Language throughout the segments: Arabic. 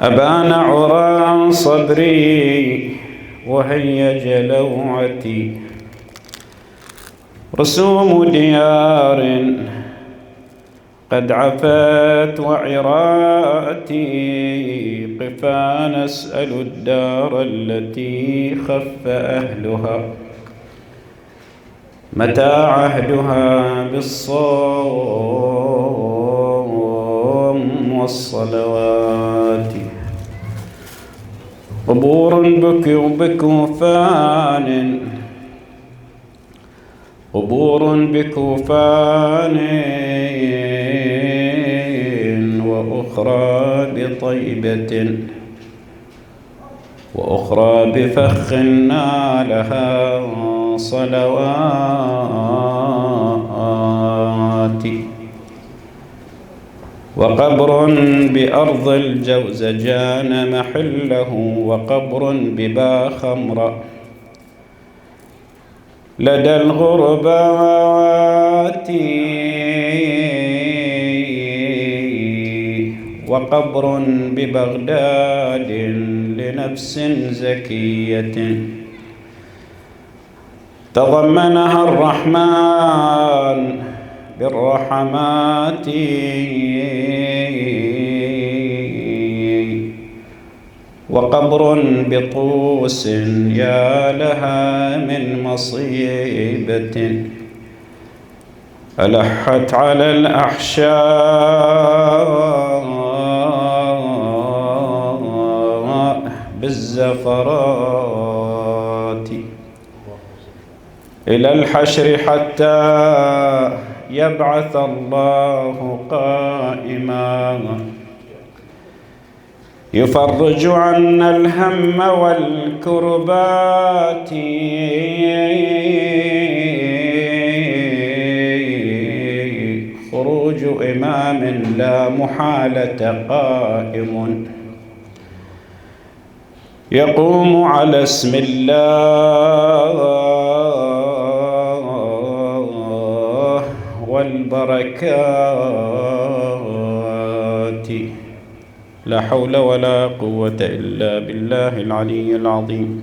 أبان عرى صدري وهيج لوعتي، رسوم ديار قد عفت وعراتي، قفا نسأل الدار التي خف أهلها، متى عهدها بالصوم والصلوات. قبور بكوفان، قبور بكوفان، وأخرى بطيبة، وأخرى بفخ نالها صلوات. وقبر بأرض الجوزجان محله، وقبر ببا خمر لدى الغربات، وقبر ببغداد لنفس زكية تضمنها الرحمن بالرحمات. وقبر بطوس يا لها من مصيبة ألحت على الأحشاء بالزفرات، إلى الحشر حتى يبعث الله قائما، يفرج عنا الهم والكربات. خروج إمام لا محالة قائم، يقوم على اسم الله والبركات. لا حول ولا قوة إلا بالله العلي العظيم.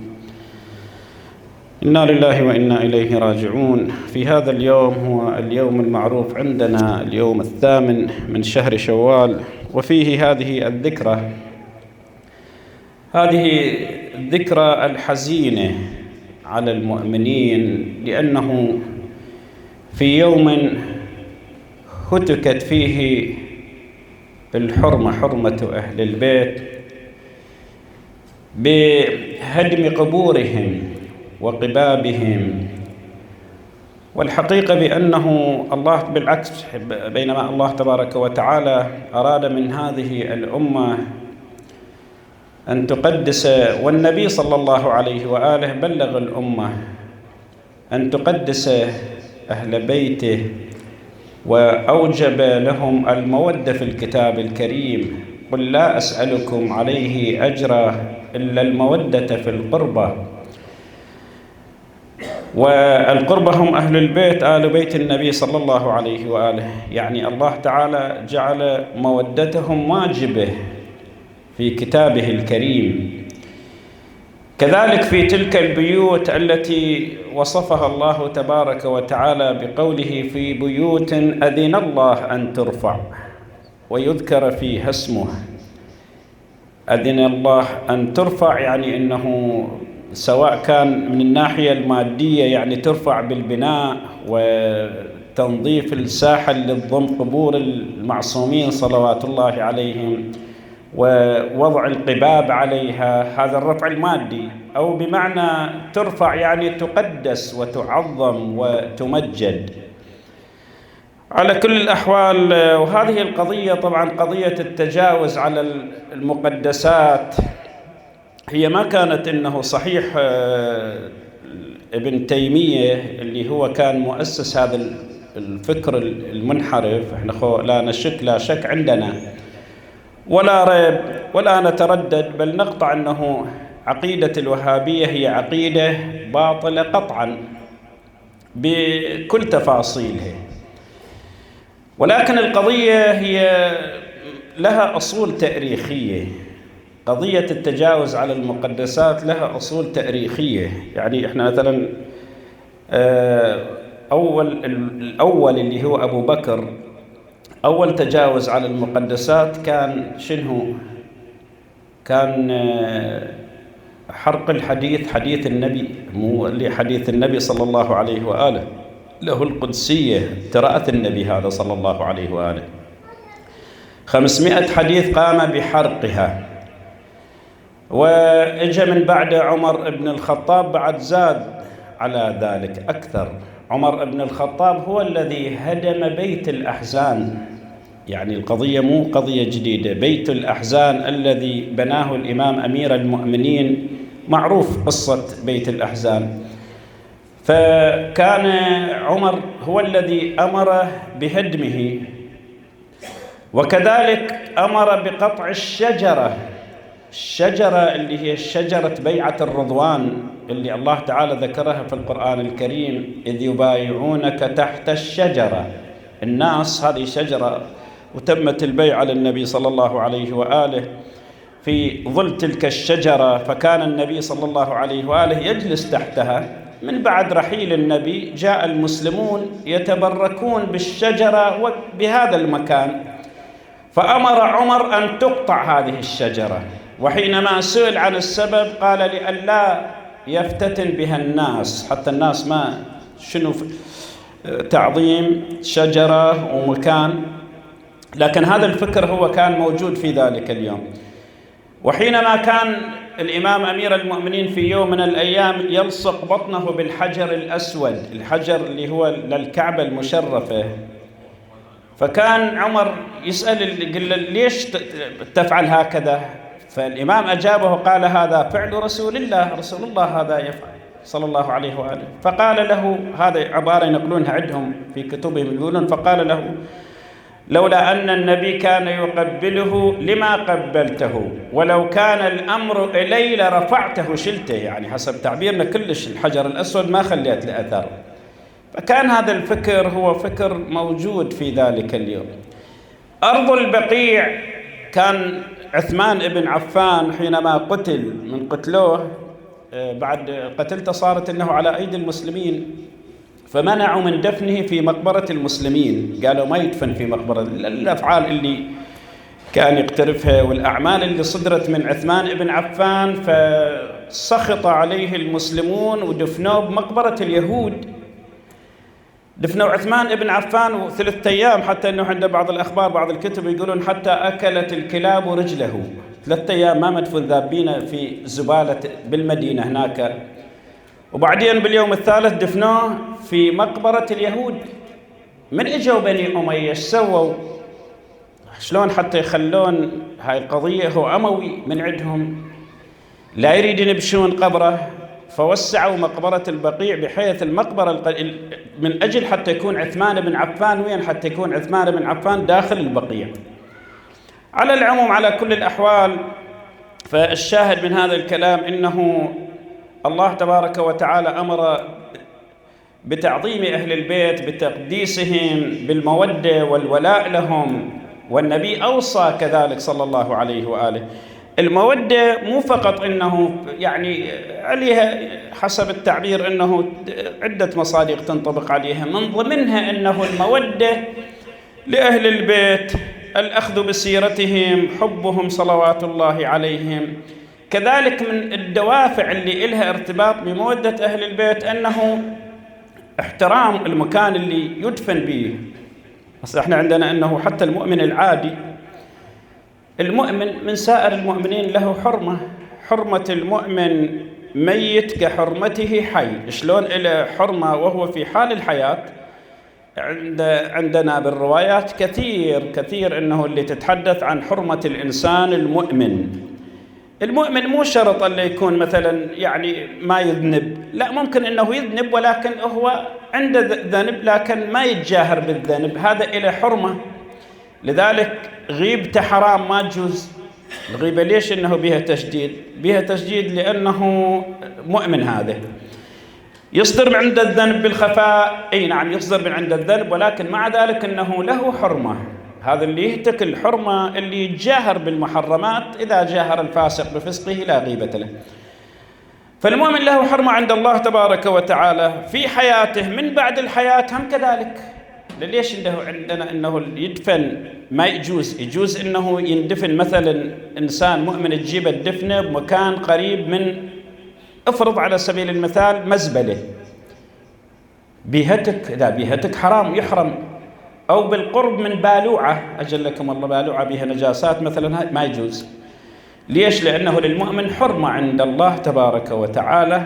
إنا لله وإنا إليه راجعون. في هذا اليوم، هو اليوم المعروف عندنا اليوم 8 من شهر شوال، وفيه هذه الذكرى، هذه الذكرى الحزينة على المؤمنين، لأنه في يوم هتكت فيه الحرمة، حرمة أهل البيت، بهدم قبورهم وقبابهم. والحقيقة بأنه الله بالعكس، بينما الله تبارك وتعالى أراد من هذه الأمة أن تقدس، والنبي صلى الله عليه وآله بلغ الأمة أن تقدس أهل بيته، وأوجب لهم المودة في الكتاب الكريم: قل لا أسألكم عليه أجرا إلا المودة في القربى. والقربى هم أهل البيت، آل بيت النبي صلى الله عليه وآله، يعني الله تعالى جعل مودتهم واجبة في كتابه الكريم. كذلك في تلك البيوت التي وصفها الله تبارك وتعالى بقوله: في بيوت أذن الله أن ترفع ويذكر فيها اسمه. أذن الله أن ترفع يعني أنه سواء كان من الناحية المادية، يعني ترفع بالبناء وتنظيف الساحة للضم قبور المعصومين صلوات الله عليهم ووضع القباب عليها، هذا الرفع المادي، أو بمعنى ترفع يعني تقدس وتعظم وتمجد. على كل الأحوال، وهذه القضية طبعا قضية التجاوز على المقدسات، هي ما كانت إنه صحيح ابن تيمية اللي هو كان مؤسس هذا الفكر المنحرف، احنا لا شك عندنا ولا ريب ولا نتردد، بل نقطع أنه عقيدة الوهابية هي عقيدة باطلة قطعا بكل تفاصيلها. ولكن القضية هي لها أصول تاريخية، قضية التجاوز على المقدسات لها أصول تاريخية. يعني إحنا مثلا الأول اللي هو أبو بكر، أول تجاوز على المقدسات كان شنو؟ كان حرق الحديث، حديث النبي، مو اللي حديث النبي صلى الله عليه وآله، له القدسية، تراءة النبي هذا صلى الله عليه وآله 500 حديث قام بحرقها. وإجا من بعد عمر بن الخطاب بعد زاد على ذلك أكثر. عمر بن الخطاب هو الذي هدم بيت الأحزان، يعني القضية مو قضية جديدة، بيت الأحزان الذي بناه الإمام أمير المؤمنين، معروف قصة بيت الأحزان. فكان عمر هو الذي أمر بهدمه، وكذلك أمر بقطع الشجرة اللي هي شجرة بيعة الرضوان اللي الله تعالى ذكرها في القرآن الكريم، إذ يبايعونك تحت الشجرة. الناس هذه شجرة، وتمت البيعة للنبي صلى الله عليه وآله في ظل تلك الشجرة، فكان النبي صلى الله عليه وآله يجلس تحتها. من بعد رحيل النبي جاء المسلمون يتبركون بالشجرة وبهذا المكان، فأمر عمر أن تقطع هذه الشجرة. وحينما سئل عن السبب قال لئلا يفتتن بها الناس، حتى الناس ما شنو تعظيم شجرة ومكان، لكن هذا الفكر هو كان موجود في ذلك اليوم. وحينما كان الإمام أمير المؤمنين في يوم من الأيام يلصق بطنه بالحجر الأسود، الحجر اللي هو للكعبة المشرفة، فكان عمر يسأل قال ليش تفعل هكذا؟ فالإمام أجابه قال هذا فعل رسول الله، رسول الله هذا يفعل صلى الله عليه وآله. فقال له، هذا عبارة ينقلونها عندهم في كتبهم يقولون، فقال له لولا أن النبي كان يقبله لما قبلته، ولو كان الأمر إلي لرفعته شلته، يعني حسب تعبيرنا كلش الحجر الأسود ما خليت له أثر. فكان هذا الفكر هو فكر موجود في ذلك اليوم. أرض البقيع كان عثمان بن عفان حينما قتل من قتلوه، بعد قتلته صارت أنه على أيدي المسلمين، فمنعوا من دفنه في مقبرة المسلمين، قالوا ما يدفن في مقبرة. الأفعال اللي كان يقترفها والأعمال اللي صدرت من عثمان بن عفان، فسخط عليه المسلمون ودفنوه بمقبرة اليهود. دفنوا عثمان بن عفان 3 أيام، حتى أنه عند بعض الأخبار بعض الكتب يقولون حتى أكلت الكلاب رجله. 3 أيام ما مدفون ذابين في زبالة بالمدينة هناك. وبعدين باليوم الثالث دفنوه في مقبرة اليهود. من اجوا بني أمية سووا شلون حتى يخلون هاي القضية، هو أموي من عندهم لا يريدون يبشون قبره، فوسعوا مقبرة البقيع بحيث المقبرة من أجل حتى يكون عثمان بن عفان وين، حتى يكون عثمان بن عفان داخل البقيع. على العموم على كل الأحوال، فالشاهد من هذا الكلام إنه الله تبارك وتعالى أمر بتعظيم أهل البيت، بتقديسهم، بالمودة والولاء لهم، والنبي أوصى كذلك صلى الله عليه وآله. المودة مو فقط إنه يعني عليها حسب التعبير إنه عدة مصادق تنطبق عليها، من ضمنها إنه المودة لأهل البيت، الأخذ بسيرتهم، حبهم صلوات الله عليهم. كذلك من الدوافع اللي إلها ارتباط بمودة أهل البيت أنه احترام المكان اللي يدفن به. بس احنا عندنا أنه حتى المؤمن العادي، المؤمن من سائر المؤمنين له حرمة، حرمة المؤمن ميت كحرمته حي. شلون إلى حرمة وهو في حال الحياة؟ عندنا بالروايات كثير أنه اللي تتحدث عن حرمة الإنسان المؤمن. المؤمن مو شرط أن يكون مثلا يعني ما يذنب، لا، ممكن أنه يذنب ولكن هو عنده ذنب لكن ما يتجاهر بالذنب، هذا إلى حرمة. لذلك غيبته حرام ما تجوز. الغيبة ليش؟ إنه بها تشديد، بها تشديد لأنه مؤمن. هذا يصدر من عند الذنب بالخفاء، أي نعم يصدر من عند الذنب، ولكن مع ذلك أنه له حرمة، هذا اللي يهتك الحرمة، اللي يتجاهر بالمحرمات، إذا جاهر الفاسق بفسقه لا غيبة له. فالمؤمن له حرمة عند الله تبارك وتعالى في حياته، من بعد الحياة هم كذلك. ليش عندنا أنه يدفن ما يجوز أنه يندفن مثلا إنسان مؤمن تجيب الدفنة بمكان قريب من، افرض على سبيل المثال مزبلة، بيهتك، إذا بيهتك حرام يحرم، أو بالقرب من بالوعة، أجلكم الله، بالوعة بها نجاسات مثلا، ما يجوز. ليش؟ لأنه للمؤمن حرمة عند الله تبارك وتعالى،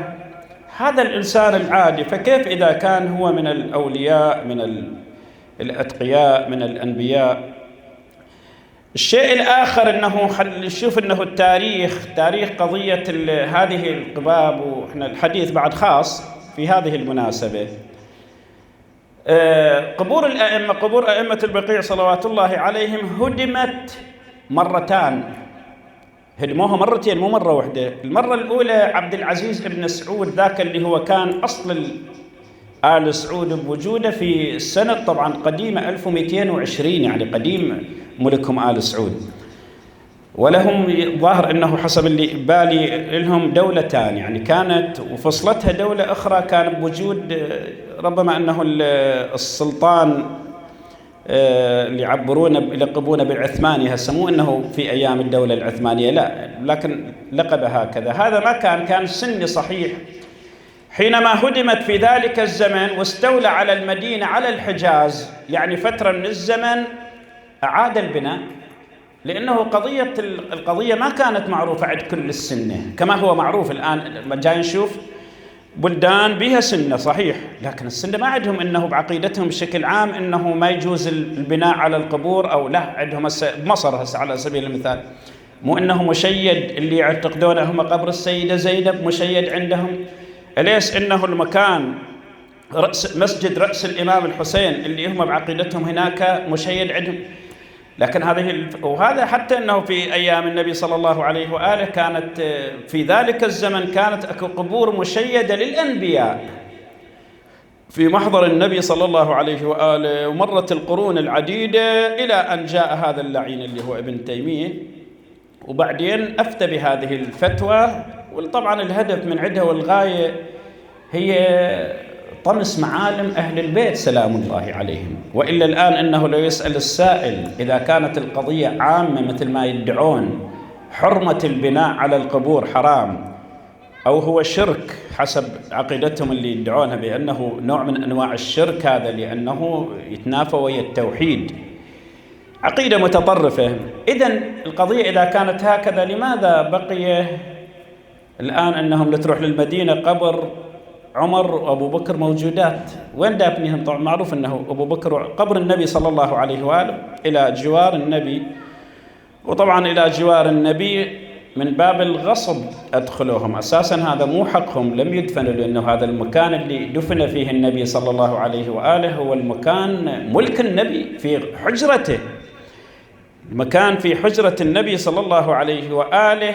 هذا الإنسان العادي. فكيف إذا كان هو من الأولياء، من الأتقياء، من الأنبياء؟ الشيء الآخر أنه نشوف أنه تاريخ قضية هذه القباب، وإحنا الحديث بعد خاص في هذه المناسبة. قبور الأئمة، قبور أئمة البقيع صلوات الله عليهم هدمت مرتان، هدموها مرتين مو مرة واحدة. المرة الأولى عبد العزيز بن سعود، ذاك اللي هو كان أصل آل سعود بوجوده في السنة طبعا قديمة 1220، يعني قديم ملكهم آل سعود. ولهم ظاهر أنه حسب اللي بالي لهم دولتان، يعني كانت وفصلتها دولة أخرى كان بوجود، ربما أنه السلطان اللي يلقبونه بالعثماني، هسه مو أنه في أيام الدولة العثمانية، لا، لكن لقب هكذا. هذا ما كان سني صحيح. حينما هدمت في ذلك الزمن واستولى على المدينة، على الحجاز، يعني فترة من الزمن أعاد البناء، لأنه القضية ما كانت معروفة عند كل السنة كما هو معروف الآن. لما جاي نشوف بلدان بها سنة صحيح، لكن السنة ما عندهم أنه بعقيدتهم بشكل عام أنه ما يجوز البناء على القبور، أو لا، عندهم مصر هسه على سبيل المثال، مو أنه مشيد، اللي يعتقدونه هم قبر السيدة زينب مشيد عندهم. أليس أنه المكان مسجد رأس الإمام الحسين اللي هم بعقيدتهم هناك مشيد عندهم. لكن وهذا حتى أنه في أيام النبي صلى الله عليه وآله كانت في ذلك الزمن كانت أكو قبور مشيدة للأنبياء في محضر النبي صلى الله عليه وآله. ومرت القرون العديدة إلى أن جاء هذا اللعين اللي هو ابن تيمية، وبعدين أفتى بهذه الفتوى. وطبعا الهدف من عندها والغاية هي طمس معالم أهل البيت سلام الله عليهم. وإلا الآن أنه لو يسأل السائل إذا كانت القضية عامة مثل ما يدعون حرمة البناء على القبور حرام أو هو شرك حسب عقيدتهم اللي يدعونها بأنه نوع من أنواع الشرك، هذا لأنه يتنافى ويا التوحيد، عقيدة متطرفة. إذن القضية إذا كانت هكذا، لماذا بقي الآن أنهم تروح للمدينة قبر عمر وأبو بكر موجودات؟ وين دافنيهم؟ طبعا معروف أنه أبو بكر قبر النبي صلى الله عليه وآله إلى جوار النبي، وطبعا إلى جوار النبي من باب الغصب أدخلوهم، أساسا هذا مو حقهم، لم يدفنوا، لأنه هذا المكان اللي دفن فيه النبي صلى الله عليه وآله هو المكان ملك النبي في حجرته، المكان في حجرة النبي صلى الله عليه وآله.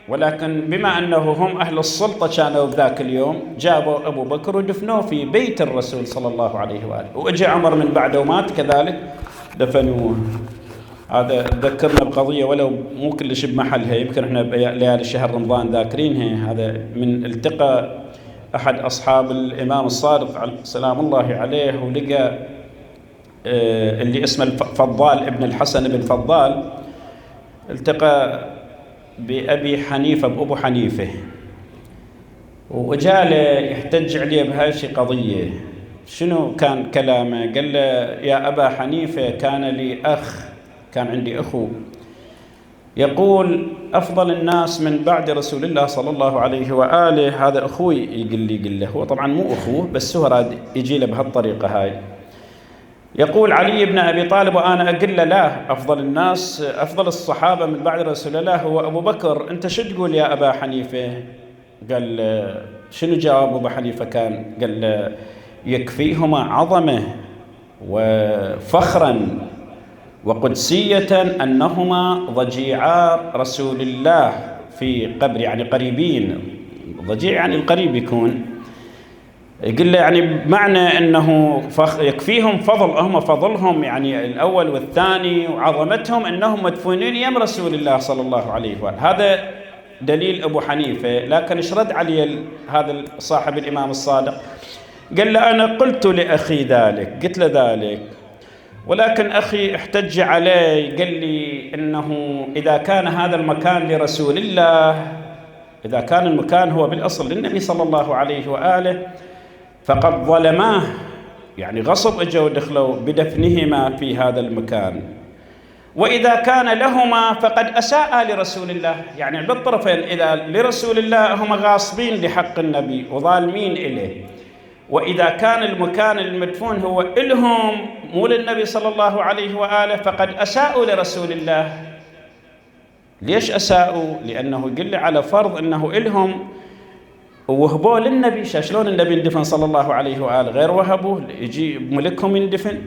ولكن بما أنه هم أهل السلطة كانوا بذاك اليوم، جابوا أبو بكر ودفنوه في بيت الرسول صلى الله عليه وآله، وأجى عمر من بعده ومات كذلك دفنوه. هذا ذكرنا بقضية ولو مو كلش بمحلها، يمكن احنا ليالي شهر رمضان ذاكرينها. هذا من التقى أحد أصحاب الإمام الصادق سلام الله عليه، ولقى اللي اسمه الفضال ابن الحسن بن فضال، التقى بأبي حنيفة بأبو حنيفة، وجاء يحتج عليه بهاي قضية. شنو كان كلامه؟ قال له: يا أبا حنيفة، كان لي أخ، كان عندي أخو يقول أفضل الناس من بعد رسول الله صلى الله عليه وآله. هذا أخوي يقول له، هو طبعا مو أخوه بس هو راد يجي له بهالطريقة هاي. يقول علي بن أبي طالب وأنا أقول له: لا، أفضل الناس، أفضل الصحابة من بعد رسول الله هو أبو بكر. أنت شو تقول يا أبا حنيفة؟ قال: شنو جواب أبو حنيفة كان؟ قال: يكفيهما عظمة وفخرا وقدسية أنهما ضجيعا رسول الله في قبر، يعني قريبين، ضجيع يعني القريب يكون. يقول له يعني بمعنى أنه يكفيهم فضل، هم فضلهم يعني الأول والثاني وعظمتهم أنهم مدفونين يم رسول الله صلى الله عليه وآله. هذا دليل أبو حنيفة. لكن ايش رد علي هذا صاحب الإمام الصادق؟ قال له أنا قلت لأخي ذلك، قلت له ذلك، ولكن أخي احتج علي، قال لي إنه إذا كان هذا المكان لرسول الله، إذا كان المكان هو بالأصل للنبي صلى الله عليه وآله، فقد ظلماه، يعني غصب اجوا ودخلوا بدفنهما في هذا المكان. وإذا كان لهما فقد أساء لرسول الله، يعني بالطرفين، إذا لرسول الله هم غاصبين لحق النبي وظالمين إليه، وإذا كان المكان المدفون هو إلهم مو للنبي صلى الله عليه وآله فقد أساءوا لرسول الله. ليش أساءوا؟ لأنه يقول على فرض أنه إلهم ووهبوه للنبي. شلون النبي اندفن صلى الله عليه وآله غير وهبوه، يجي ملكهم يندفن.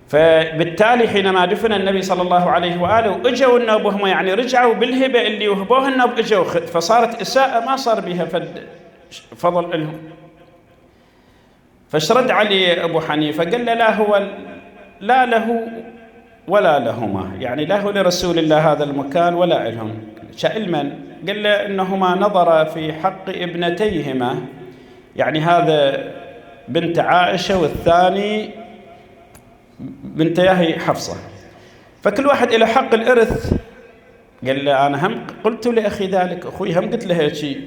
فبالتالي حينما دفن النبي صلى الله عليه وآله وإجوا النوب هم يعني رجعوا بالهبة اللي وهبوها النوب إجوا، فصارت إساءة ما صار بها فضل لهم. فاشرد علي أبو حنيفة قال له لا، هو لا له ولا لهما، يعني لا هو لرسول الله هذا المكان ولا لهم. علما قال له إنهما نظر في حق ابنتيهما، يعني هذا بنت عائشة والثاني بنتياه حفصة، فكل واحد إلى حق الإرث. قال له أنا هم قلت لأخي ذلك، أخوي هم قلت له شيء،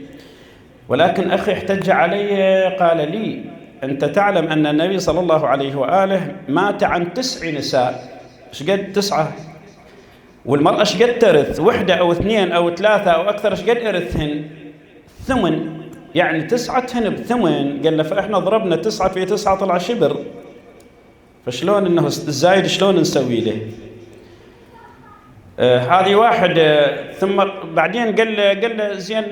ولكن أخي احتج علي قال لي أنت تعلم أن النبي صلى الله عليه وآله مات عن 9 نساء. ايش قد 9؟ والمرأة ايش قد ترث؟ 1 أو 2 أو 3 أو أكثر، ايش قد إرثهن؟ 8، يعني 9 ب8. قال له فإحنا ضربنا 9 في 9 طلع شبر، فشلون إنه الزايد شلون نسوي له؟ هذه واحد. ثم بعدين قال له زين،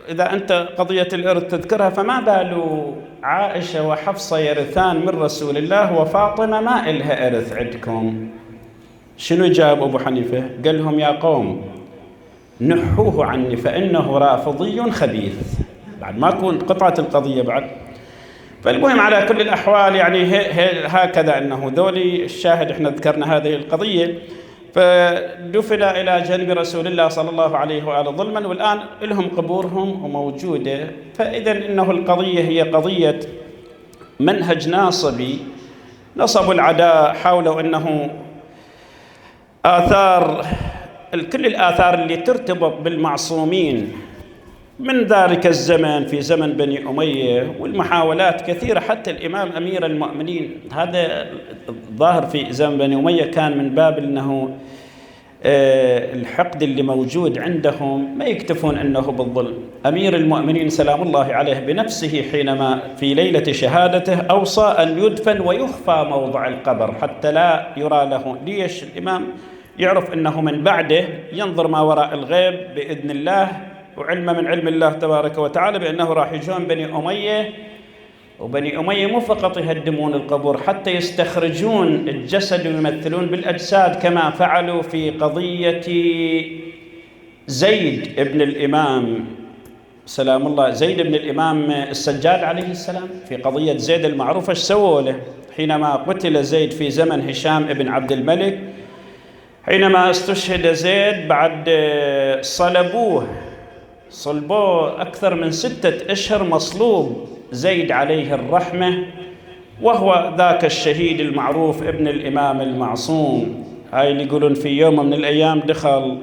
إذا أنت قضية الإرث تذكرها، فما بال عائشة وحفصة يرثان من رسول الله وفاطمة ما إلها إرث عندكم؟ شنو جاب أبو حنيفة؟ قال لهم يا قوم نحوه عني فإنه رافضي خبيث. بعد ما تكون قطعة القضية بعد. فالمهم على كل الأحوال يعني هكذا أنه ذولي الشاهد، إحنا ذكرنا هذه القضية، فدفن إلى جنب رسول الله صلى الله عليه وآله ظلما، والآن لهم قبورهم وموجودة. فإذا إنه القضية هي قضية منهج ناصبي، نصبوا العداء، حاولوا أنه آثار كل الآثار اللي ترتبط بالمعصومين من ذلك الزمن في زمن بني أمية، والمحاولات كثيرة، حتى الإمام أمير المؤمنين هذا الظاهر في زمن بني أمية كان من باب أنه الحقد اللي موجود عندهم ما يكتفون أنه بالظلم. أمير المؤمنين سلام الله عليه بنفسه حينما في ليلة شهادته أوصى أن يدفن ويخفى موضع القبر حتى لا يرى له. ليش؟ الإمام يعرف أنه من بعده ينظر ما وراء الغيب بإذن الله، وعلم من علم الله تبارك وتعالى بأنه راح يجون بني أمية، وبني أمية مو فقط يهدمون القبور، حتى يستخرجون الجسد ويمثلون بالأجساد، كما فعلوا في قضية زيد ابن الإمام سلام الله، زيد بن الإمام السجاد عليه السلام. في قضية زيد المعروفة ايش سووا له حينما قتل زيد في زمن هشام ابن عبد الملك؟ حينما استشهد زيد بعد صلبوه أكثر من 6 أشهر مصلوب زيد عليه الرحمة، وهو ذاك الشهيد المعروف ابن الإمام المعصوم. هاي اللي يقولون في يوم من الأيام دخل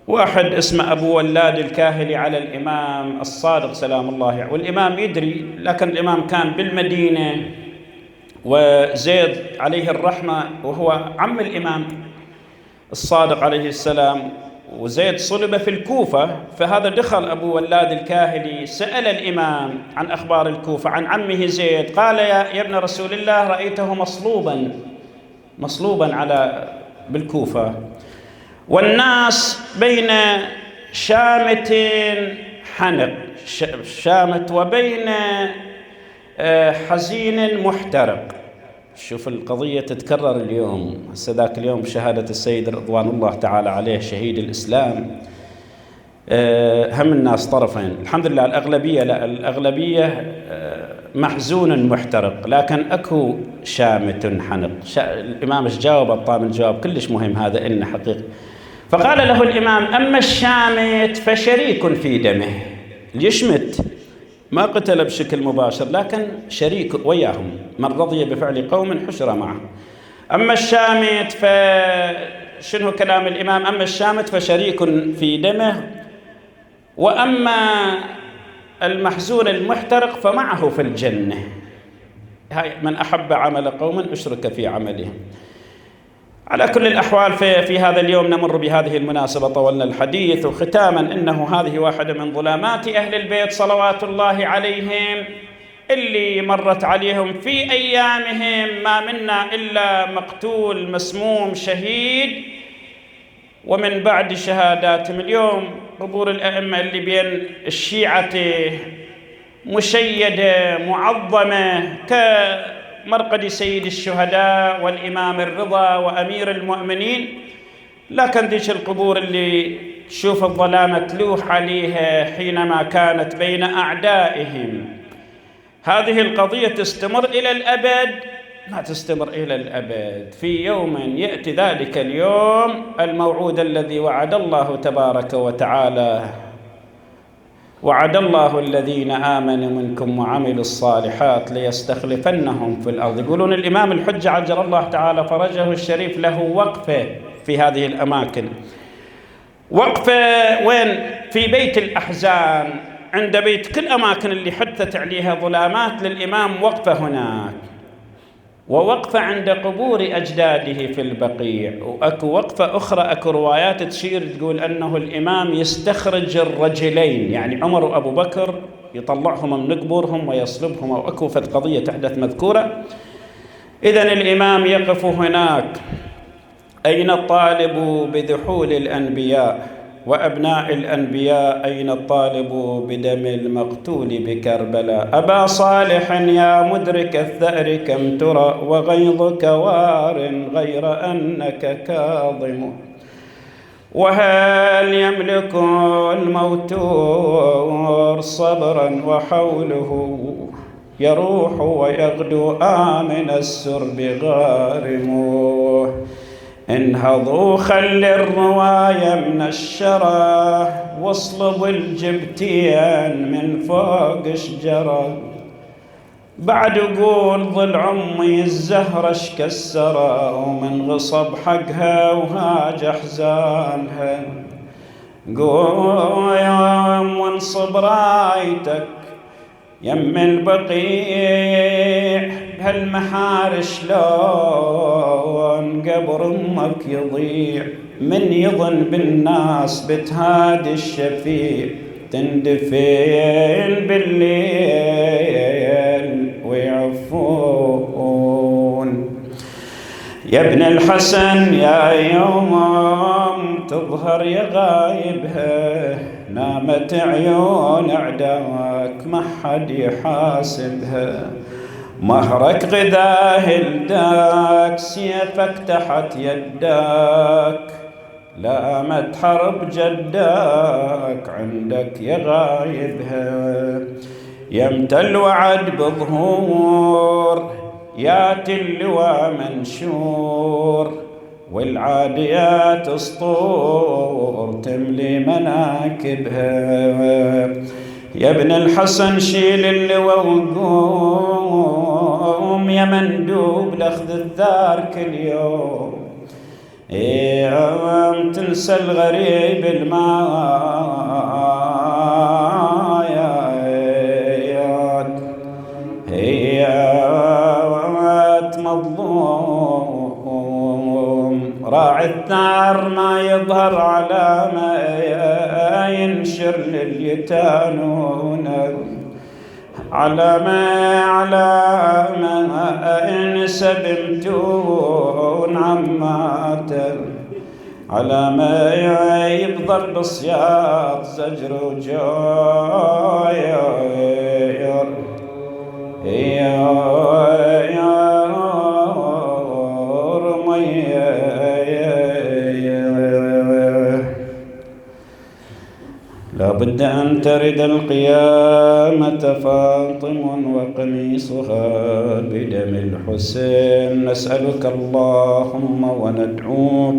واحد اسمه أبو ولاد الكاهلي على الإمام الصادق سلام الله عليه، والإمام يدري، لكن الإمام كان بالمدينة وزيد عليه الرحمة وهو عم الإمام الصادق عليه السلام، وزيد صلب في الكوفة. فهذا دخل أبو ولاد الكاهلي سأل الإمام عن أخبار الكوفة عن عمه زيد، قال يا ابن رسول الله رأيته مصلوبا على بالكوفة، والناس بين شامة حنق شامت وبين حزين محترق. شوف القضية تتكرر اليوم. هسه ذاك اليوم شهادة السيد رضوان الله تعالى عليه شهيد الإسلام، هم الناس طرفين. الحمد لله الأغلبية لا، الأغلبية محزون محترق، لكن أكو شامت حنق. الإمام ايش جاوب؟ الطام الجواب كلش مهم هذا، إن حقيقة. فقال له الإمام: أما الشامت فشريك في دمه. اللي ما قتل بشكل مباشر، لكن شريك وياهم، من رضي بفعل قوم حشر معه. أما الشامت فشنو كلام الإمام؟ أما الشامت فشريك في دمه، وأما المحزون المحترق فمعه في الجنة. هاي من أحب عمل قوم أشرك في عملهم. على كل الأحوال في هذا اليوم نمر بهذه المناسبة، طولنا الحديث، وختاما إنه هذه واحدة من ظلامات أهل البيت صلوات الله عليهم، اللي مرت عليهم في أيامهم ما منا إلا مقتول مسموم شهيد، ومن بعد شهاداتهم اليوم قبور الأئمة اللي بين الشيعة مشيدة معظمة كمرقد سيد الشهداء والإمام الرضا وأمير المؤمنين، لكن ذيك القبور اللي تشوف الظلامة تلوح عليها حينما كانت بين أعدائهم. هذه القضية تستمر إلى الأبد؟ ما تستمر إلى الأبد. في يوم يأتي ذلك اليوم الموعود الذي وعد الله تبارك وتعالى: وعد الله الذين آمنوا منكم وعملوا الصالحات ليستخلفنهم في الأرض. يقولون الإمام الحجة عجل الله تعالى فرجه الشريف له وقفة في هذه الأماكن. وقفة وين؟ في بيت الأحزان، عند بيت كل أماكن اللي حدثت عليها ظلامات للإمام وقفة هناك، ووقفة عند قبور أجداده في البقيع، وأكو وقفة أخرى، أكو روايات تشير تقول أنه الإمام يستخرج الرجلين، يعني عمر وأبو بكر يطلعهم من قبورهم ويصلبهم، وأكو فد قضية تحدث مذكورة. إذن الإمام يقف هناك: أين الطالب بذحول الأنبياء وأبناء الأنبياء؟ أين الطالب بدم المقتول بكربلاء؟ أبا صالح يا مدرك الثأر كم ترى وغيظك وار غير أنك كاظم. وهل يملك الموتور صبرا وحوله يروح ويغدو آمن السرب غارم. انهضوا خل الرواية من الشرى واصلبوا الجبتين من فوق شجرة. بعد قول ظل عمي الزهرة شكسرة ومن غصب حقها وهاج أحزانها. قوم وانصب رايتك يم البقيع بهالمحار شلون قبر امك يضيع. من يظن بالناس بتهادي الشفيع تندفن بالليل ويعفون. يا ابن الحسن يا يوم تظهر يا غايبها، نامت عيون أعداك ما حد يحاسبها. مهرك غذاه الداك سيفك تحت يداك، لامت حرب جداك عندك يا غايبها. يمتى الوعد بظهور ياتي اللواء منشور، والعاديات اسطور تملي مناكبها. يا ابن الحسن شيل اللواء وقوم يا مندوب لاخذ الثار كل يوم. يوم تنسى الغريب المايات هيات مظلوم. راعي الثار ما يظهر على ما ينشر لليتانون، على ما إن سبمتون عماتا، على ما يبضل بصياط زجر وجاير. يا رمي لابد أن ترد القيامة فاطم وقميصها بدم الحسين. نسألك اللهم وندعوك